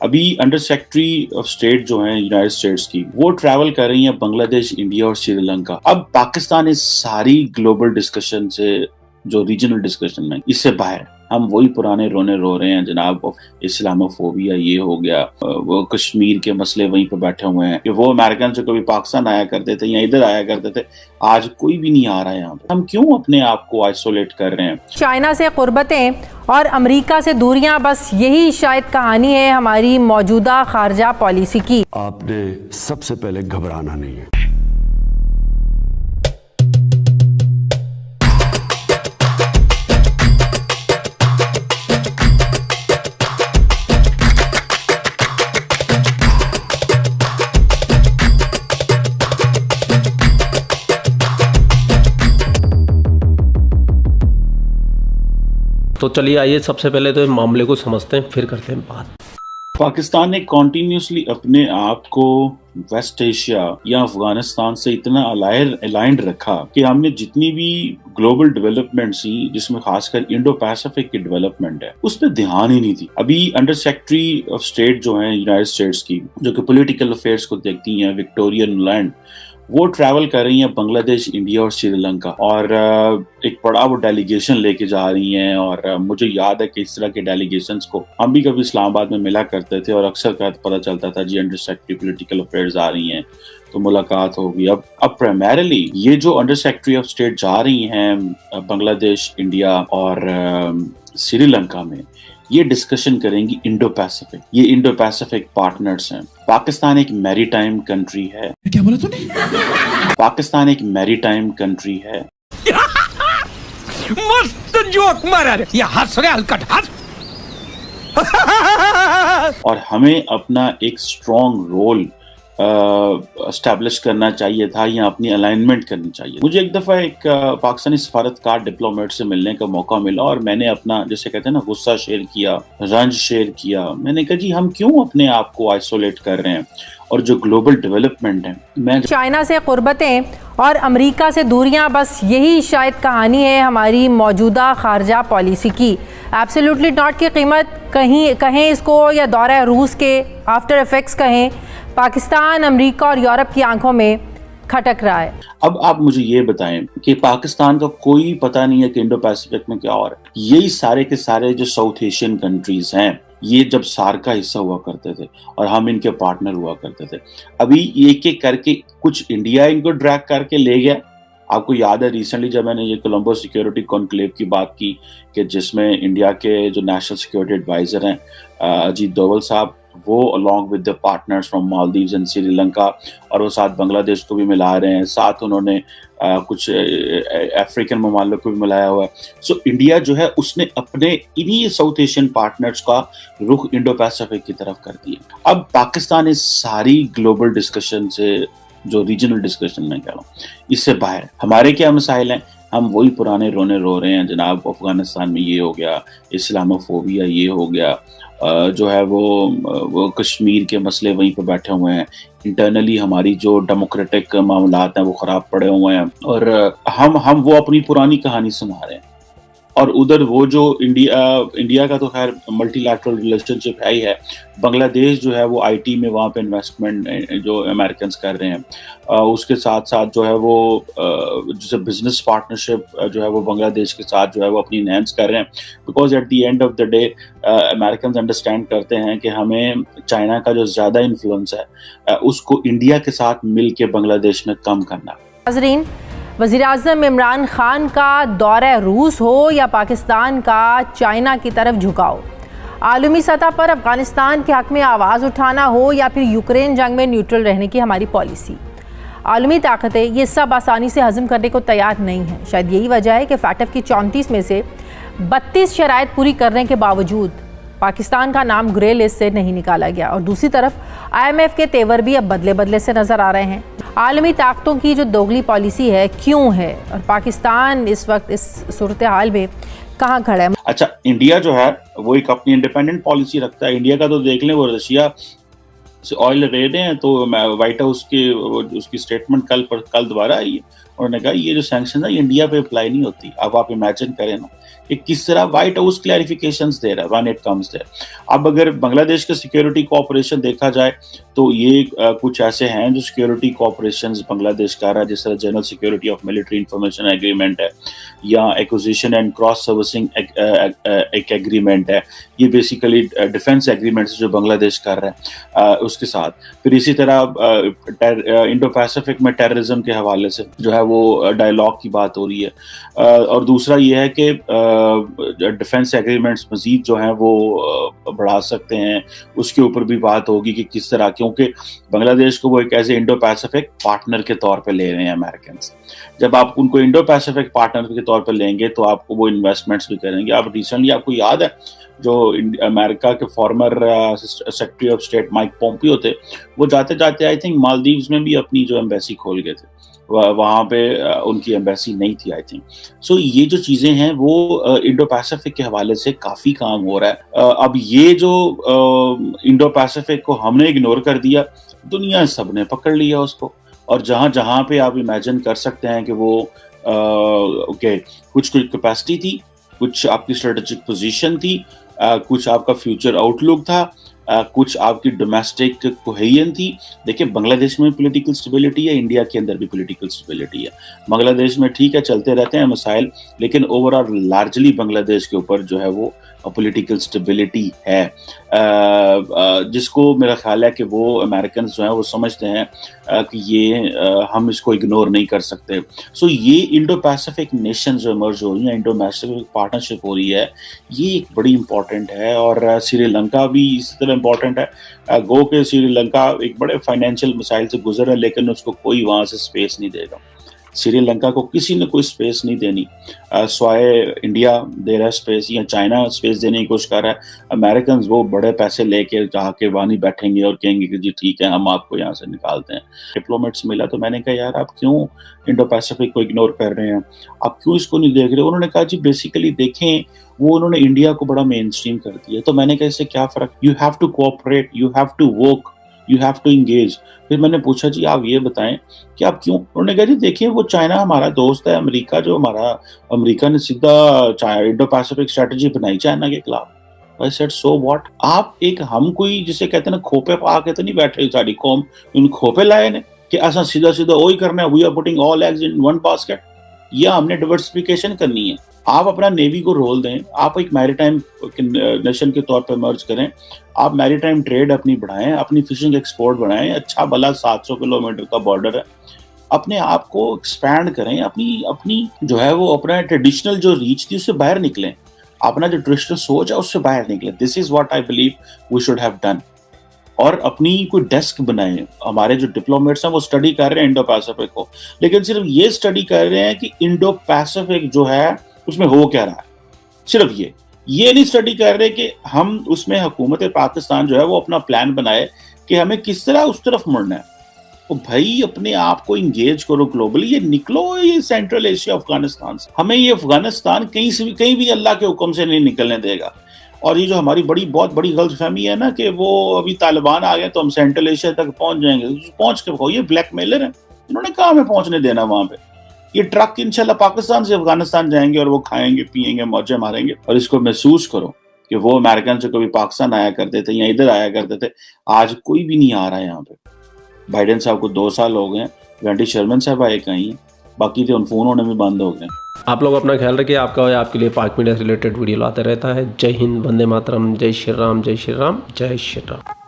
अभी under secretary of state जो है यूनाइटेड स्टेट्स की, वो ट्रैवल कर रही है बांग्लादेश, इंडिया और श्रीलंका। अब पाकिस्तान इस सारी ग्लोबल डिस्कशन से, जो रीजनल डिस्कशन है, इससे बाहर है। हम वही पुराने रोने रो रहे हैं जनाब, इस्लामोफोबिया ये हो गया, वो कश्मीर के मसले वहीं पे बैठे हुए हैं कि वो अमेरिकन से कभी पाकिस्तान आया करते थे या इधर आया करते थे, आज कोई भी नहीं आ रहा है यहाँ पे। हम क्यों अपने आप को आइसोलेट कर रहे हैं? चाइना से कुर्बतें और अमेरिका से दूरियां, बस यही शायद कहानी है हमारी मौजूदा खारजा पॉलिसी की। आपने सबसे पहले घबराना नहीं है। तो चलिए आइए सबसे पहले तो इस मामले को समझते हैं, फिर करते हैं बात। पाकिस्तान ने कॉन्टिन्यूसली अपने आप को वेस्ट एशिया या अफगानिस्तान से इतना अलाइंड रखा कि हमने जितनी भी ग्लोबल डेवलपमेंट सी, जिसमें खासकर इंडो पैसिफिक की डेवलपमेंट है, उस पर ध्यान ही नहीं दी। अभी अंडर सेक्रेटरी ऑफ स्टेट जो है यूनाइटेड स्टेट्स की, जो कि पॉलिटिकल अफेयर्स को देखती हैं, विक्टोरिया नुलैंड, वो ट्रैवल कर रही हैं बांग्लादेश, इंडिया और श्रीलंका, और एक बड़ा वो डेलीगेशन लेके जा रही हैं। और मुझे याद है कि इस तरह के डेलीगेशंस को हम भी कभी इस्लामाबाद में मिला करते थे और अक्सर पता चलता था जी अंडर सेक्रेटरी पॉलिटिकल अफेयर्स आ रही हैं तो मुलाकात होगी। अब प्राइमरीली ये जो अंडर सेक्रेटरी ऑफ स्टेट जा रही हैं बांग्लादेश, इंडिया और श्रीलंका में, ये डिस्कशन करेंगी इंडो पैसिफिक। ये इंडो पैसिफिक पार्टनर्स हैं। पाकिस्तान एक मैरीटाइम कंट्री है। क्या बोला तूने? पाकिस्तान एक मैरीटाइम कंट्री है। मस्त जोक मारा रे, ये हंस रे हलकट हंस। और हमें अपना एक स्ट्रॉन्ग रोल एस्टैब्लिश करना चाहिए था या अपनी अलाइनमेंट करनी चाहिए। मुझे एक दफ़ा एक पाकिस्तानी सफारतकार डिप्लोमेट से मिलने का मौका मिला और मैंने अपना, जैसे कहते हैं ना, गुस्सा शेयर किया, रंज शेयर किया। मैंने कहा जी हम क्यों अपने आप को आइसोलेट कर रहे हैं, और जो ग्लोबल डेवलपमेंट है, मैं चाइना से कुर्बतें और अमेरिका से दूरियां, बस यही शायद कहानी है हमारी मौजूदा खारजा पॉलिसी की। एब्सोल्युटली नॉट की कीमत कहें इसको, या दौरा रूस के आफ्टर इफेक्ट्स कहें, पाकिस्तान, अमेरिका और यूरोप की आंखों में खटक रहा है। अब आप मुझे ये बताएं कि पाकिस्तान का कोई पता नहीं है कि इंडो पैसिफिक में क्या हो रहा है। यही सारे के सारे जो साउथ एशियन कंट्रीज हैं, ये जब सार्क का हिस्सा हुआ करते थे और हम इनके पार्टनर हुआ करते थे, अभी एक एक करके कुछ इंडिया इनको ड्रैग करके ले गया। आपको याद है रिसेंटली जब मैंने ये कोलंबो सिक्योरिटी कॉन्क्लेव की बात की कि जिसमें इंडिया के जो नेशनल सिक्योरिटी एडवाइजर हैं अजीत डोवल साहब, वो along with the partners from Maldives and Sri Lanka, और वो साथ बांग्लादेश को भी मिला रहे हैं, साथ उन्होंने कुछ अफ्रीकन ममालिक को भी मिलाया हुआ है। सो इंडिया जो है उसने अपने इन्हीं साउथ एशियन पार्टनर्स का रुख इंडो पैसिफिक की तरफ कर दिया। अब पाकिस्तान इस सारी ग्लोबल डिस्कशन से, जो रीजनल डिस्कशन मैं कह रहा हूँ, इससे बाहर है। हमारे क्या मसाइल हैं? हम वही पुराने रोने रो रहे हैं जनाब, अफगानिस्तान में ये हो गया, इस्लामोफोबिया ये हो गया, जो है वो कश्मीर के मसले वहीं पे बैठे हुए हैं। इंटरनली हमारी जो डेमोक्रेटिक मामलात हैं वो ख़राब पड़े हुए हैं, और हम वो अपनी पुरानी कहानी सुना रहे हैं। और उधर वो जो इंडिया का तो खैर मल्टीलैटरल रिलेशनशिप है ही है। बांग्लादेश जो है वो आईटी में वहाँ पे इन्वेस्टमेंट जो अमेरिकन्स कर रहे हैं, उसके साथ साथ जो है वो जैसे बिजनेस पार्टनरशिप जो है वो बांग्लादेश के साथ जो है वो अपनी एनहांस कर रहे हैं, because at the end of the day Americans understand करते हैं कि हमें चाइना का जो ज़्यादा इन्फ्लुएंस है उसको इंडिया के साथ मिल के बांग्लादेश में कम करना। नाज़रीन, वज़ीर-ए-आज़म इमरान खान का दौरा रूस हो या पाकिस्तान का चाइना की तरफ झुकाव, आलमी सतह पर अफगानिस्तान के हक़ में आवाज़ उठाना हो या फिर यूक्रेन जंग में न्यूट्रल रहने की हमारी पॉलिसी, आलमी ताकतें ये सब आसानी से हज़म करने को तैयार नहीं हैं। शायद यही वजह है कि फैटफ की 34 में से 32 शराइत पूरी करने के बावजूद पाकिस्तान का नाम ग्रे लिस्ट से नहीं निकाला गया, और दूसरी तरफ IMF के तेवर भी अब बदले बदले से नज़र आ रहे हैं। आलमी ताकतों की जो दोगली पॉलिसी है क्यों है, और पाकिस्तान इस वक्त इस सूरत हाल में कहाँ खड़ा है? अच्छा, इंडिया जो है वो एक अपनी इंडिपेंडेंट पॉलिसी रखता है। इंडिया का तो देख लें, वो रशिया से ऑयल ले रहे हैं, तो व्हाइट हाउस की उसकी स्टेटमेंट कल दोबारा आई है उन्होंने कहा ये जो सैंक्शन है इंडिया पे अप्लाई नहीं होती। अब आप इमेजिन करें ना कि किस तरह व्हाइट हाउस क्लैरिफिकेशंस दे रहा है व्हेन इट कम्स देयर। अब अगर बांग्लादेश के सिक्योरिटी कोऑपरेशन देखा जाए तो ये कुछ ऐसे हैं जो सिक्योरिटी कोऑपरेशंस बांग्लादेश कर रहा है, जिस तरह general security of military information agreement है या एक्विजिशन एंड क्रॉस सर्विसिंग एक एग्रीमेंट है। ये बेसिकली डिफेंस एग्रीमेंट्स जो बांग्लादेश कर रहा है उसके साथ। फिर इसी तरह इंडो पैसिफिक में टेररिज्म के हवाले से जो है वो डायलॉग की बात हो रही है। और दूसरा ये है कि डिफेंस एग्रीमेंट्स मजीद जो हैं वो बढ़ा सकते हैं, उसके ऊपर भी बात होगी कि किस तरह, क्योंकि बांग्लादेश को वो एक ऐसे इंडो पैसिफिक पार्टनर के तौर पे ले रहे हैं अमेरिकन। जब आप उनको इंडो पैसिफिक पार्टनर के तौर पे लेंगे तो आपको वो इन्वेस्टमेंट्स भी करेंगे। अब रिसेंटली आपको याद है जो अमेरिका के former secretary of state Mike Pompeo थे, वो जाते जाते आई थिंक मालदीव्स में भी अपनी जो एम्बेसी खोल गए थे, वहाँ पे उनकी एम्बेसी नहीं थी आई थिंक। सो ये जो चीज़ें हैं वो इंडो पैसिफिक के हवाले से काफ़ी काम हो रहा है। अब ये जो इंडो पैसिफिक को हमने इग्नोर कर दिया, दुनिया सब ने पकड़ लिया उसको। और जहाँ जहाँ पे आप इमेजिन कर सकते हैं कि वो कुछ कैपेसिटी थी, कुछ आपकी स्ट्रेटेजिक पोजीशन थी, कुछ आपका फ्यूचर आउटलुक था, कुछ आपकी डोमेस्टिक कोहेजन थी। देखिए बांग्लादेश में पॉलिटिकल स्टेबिलिटी है, इंडिया के अंदर भी पॉलिटिकल स्टेबिलिटी है। बांग्लादेश में ठीक है चलते रहते हैं मसाइल, लेकिन ओवरऑल लार्जली बांग्लादेश के ऊपर जो है वो पॉलिटिकल स्टेबिलिटी है, जिसको मेरा ख्याल है कि वो अमेरिकन जो हैं वो समझते हैं कि ये हम इसको इग्नोर नहीं कर सकते। सो ये इंडो पैसिफिक नेशन जो इमर्ज हो रही है, इंडो पैसिफिक पार्टनरशिप हो रही है, ये एक बड़ी इंपॉर्टेंट है। और श्रीलंका भी इसी तरह इंपॉर्टेंट है। गो के श्रीलंका एक बड़े फाइनेंशियल मसाइल से गुजर है, लेकिन उसको कोई वहाँ से स्पेस नहीं देगा। श्रीलंका को किसी ने कोई स्पेस नहीं देनी, स्वाय इंडिया दे रहा है स्पेस या चाइना स्पेस देने की कोशिश कर रहा है। अमेरिकन वो बड़े पैसे लेके जाके वहाँ नहीं बैठेंगे और कहेंगे कि जी ठीक है हम आपको यहाँ से निकालते हैं। डिप्लोमेट्स मिला तो मैंने कहा यार आप क्यों इंडो पैसिफिक को इग्नोर कर रहे हैं, आप क्यों इसको नहीं देख रहे। उन्होंने कहा जी बेसिकली देखें वो उन्होंने इंडिया को बड़ा मेन स्ट्रीम कर दिया। तो मैंने कहा इससे क्या फ़र्क, you have to cooperate, you have to work, you have to engage. फिर मैंने पूछा जी आप ये बताएं कि आप क्यों। उन्होंने कहा जी देखिए वो चाइना हमारा दोस्त है, अमेरिका जो हमारा, अमेरिका ने सीधा इंडो पैसिफिक स्ट्रेटजी बनाई चाइना के खिलाफ। आई सेड सो व्हाट, आप एक हम कोई जिसे कहते हैं ना खोपे पा के तो नहीं बैठे सारी कौम, उन खोपे लाए ने कि ऐसा सीधा सीधा वही करना है, we are putting all eggs in one basket, या हमने डाइवर्सिफिकेशन करनी है। आप अपना नेवी को रोल दें, आप एक मैरीटाइम नेशन के तौर पर मर्ज करें, आप मैरीटाइम ट्रेड अपनी बढ़ाएं, अपनी फिशिंग एक्सपोर्ट बढ़ाएं। अच्छा भला 700 किलोमीटर का बॉर्डर है, अपने आप को एक्सपैंड करें, अपनी जो है वो अपना ट्रेडिशनल जो रीच थी उससे बाहर निकलें, अपना जो ट्रेडिशनल सोच है उससे बाहर निकलें। This is what I believe we should have done. और अपनी कोई डेस्क बनाए। हमारे जो डिप्लोमेट्स हैं वो स्टडी कर रहे हैं इंडो पैसिफिक को, लेकिन सिर्फ ये स्टडी कर रहे हैं कि इंडो पैसिफिक जो है उसमें हो क्या रहा है, सिर्फ ये नहीं स्टडी कर रहे कि हम उसमें हुकूमत पाकिस्तान जो है वो अपना प्लान बनाए कि हमें किस तरह उस तरफ मुड़ना है। तो भाई अपने आप को इंगेज करो ग्लोबली, ये निकलो ये सेंट्रल एशिया अफगानिस्तान से। हमें ये अफगानिस्तान कहीं भी अल्लाह के हुक्म से नहीं निकलने देगा। और ये जो हमारी बहुत बड़ी गलतफहमी है ना कि वो अभी तालिबान आ गए तो हम सेंट्रल एशिया तक पहुंच जाएंगे, पहुंच के बताओ, ये ब्लैकमेलर है, इन्होंने कहा हमें पहुंचने देना वहां पे। ये ट्रक इंशाल्लाह पाकिस्तान से अफगानिस्तान जाएंगे और वो खाएंगे पिएंगे मौजे मारेंगे। और इसको महसूस करो कि वो अमेरिकन से कभी पाकिस्तान आया करते थे या इधर आया करते थे, आज कोई भी नहीं आ रहा है यहाँ पे। बाइडेन साहब को 2 साल हो गए, वेंडी शर्मन साहब आए कहीं, बाकी थे उन फोन होने में बंद हो गए। आप लोग अपना ख्याल रखिए, आपके लिए पाक मीडिया से रिलेटेड वीडियो लाते रहता है। जय हिंद, वंदे मातरम, जय श्री राम, जय श्री राम, जय श्री राम।